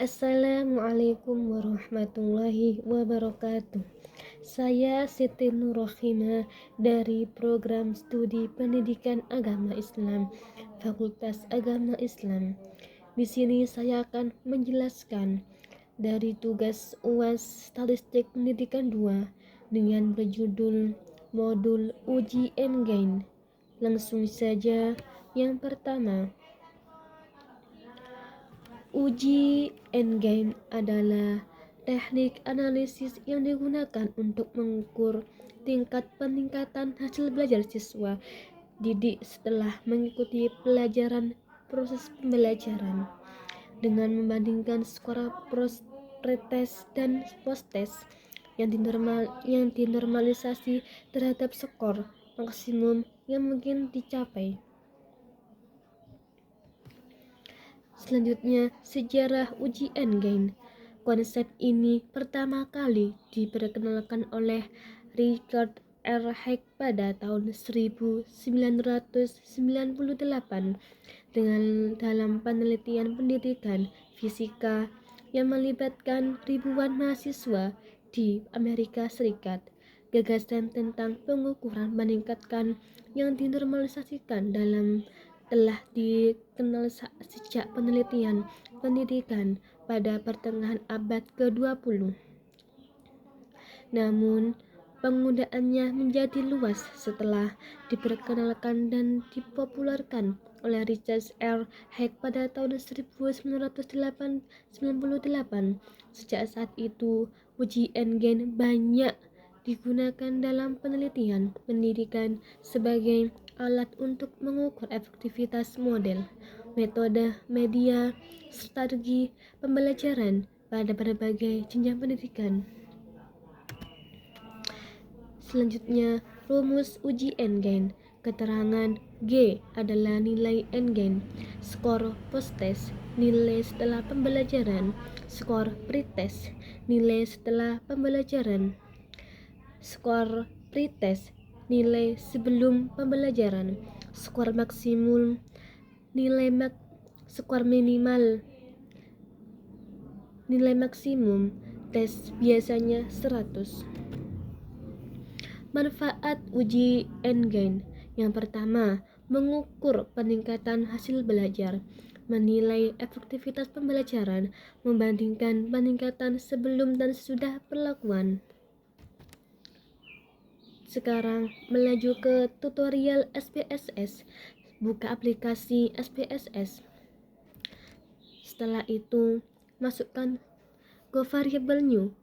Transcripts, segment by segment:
Assalamualaikum warahmatullahi wabarakatuh. Saya Siti Nurrohimah dari Program Studi Pendidikan Agama Islam, Fakultas Agama Islam. Di sini saya akan menjelaskan dari tugas UAS Statistik Pendidikan 2 dengan berjudul Modul Uji Endgame. Langsung saja, yang pertama, uji endgame adalah teknik analisis yang digunakan untuk mengukur tingkat peningkatan hasil belajar siswa didik setelah mengikuti pelajaran proses pembelajaran dengan membandingkan skor pretest dan post-test yang dinormalisasi terhadap skor maksimum yang mungkin dicapai. Selanjutnya, sejarah uji endgame. Konsep ini pertama kali diperkenalkan oleh Richard R. Hack pada tahun 1998 dalam penelitian pendidikan fisika yang melibatkan ribuan mahasiswa di Amerika Serikat. Gagasan tentang pengukuran meningkatkan yang dinormalisasikan telah dikenal sejak penelitian pendidikan pada pertengahan abad ke-20. Namun, penggunaannya menjadi luas setelah diperkenalkan dan dipopulerkan oleh Richard R. Hack pada tahun 1998. Sejak saat itu, uji endgame banyak digunakan dalam penelitian pendidikan sebagai alat untuk mengukur efektivitas model, metode, media, strategi pembelajaran pada berbagai jenjang pendidikan. Selanjutnya, rumus uji endgame. Keterangan G adalah nilai endgame, skor post-test, nilai setelah pembelajaran, skor pretest, nilai setelah pembelajaran, skor pretest, nilai sebelum pembelajaran, skor maksimum, skor minimal, nilai maksimum, tes biasanya 100. Manfaat uji endgame. Yang pertama, mengukur peningkatan hasil belajar, menilai efektivitas pembelajaran, membandingkan peningkatan sebelum dan sesudah perlakuan. Sekarang melaju ke tutorial SPSS. Buka aplikasi SPSS. Setelah itu, masukkan Go Variable New,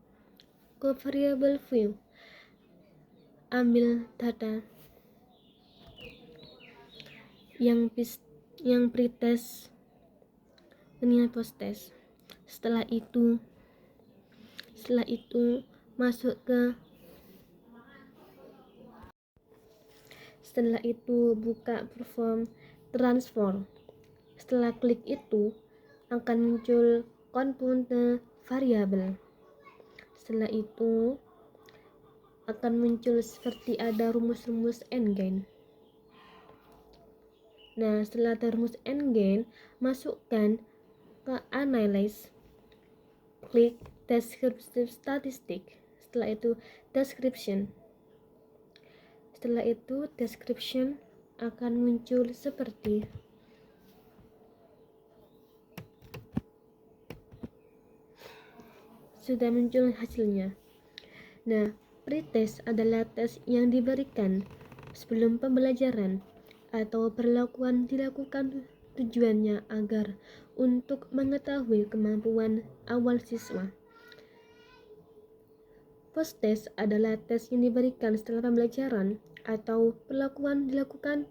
Go Variable View. Ambil data yang pretest dan yang post-test. Setelah itu buka perform transform. Setelah klik itu akan muncul component variable. Setelah itu akan muncul seperti ada rumus-rumus endgame. Nah, setelah ada rumus endgame, masukkan ke analyze, klik descriptive statistic. Setelah itu description. Setelah itu description akan muncul seperti sudah muncul hasilnya. Nah, pretest adalah tes yang diberikan sebelum pembelajaran atau perlakuan dilakukan tujuannya agar untuk mengetahui kemampuan awal siswa. Post-test adalah tes yang diberikan setelah pembelajaran atau perlakuan dilakukan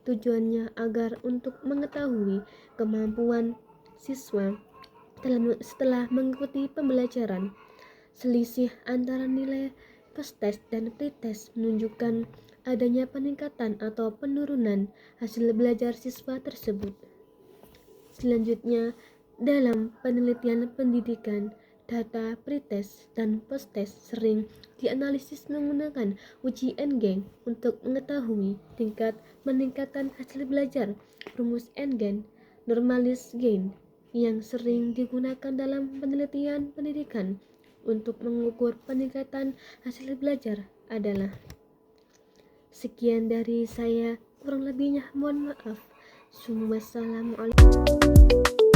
tujuannya agar untuk mengetahui kemampuan siswa setelah mengikuti pembelajaran. Selisih antara nilai post-test dan pretest menunjukkan adanya peningkatan atau penurunan hasil belajar siswa tersebut. Selanjutnya, dalam penelitian pendidikan, data pretest dan post-test sering dianalisis menggunakan uji endgame untuk mengetahui tingkat peningkatan hasil belajar. Rumus endgame, normalis gain. yang sering digunakan dalam penelitian pendidikan untuk mengukur peningkatan hasil belajar adalah. Sekian dari saya, kurang lebihnya mohon maaf. Wassalamualaikum.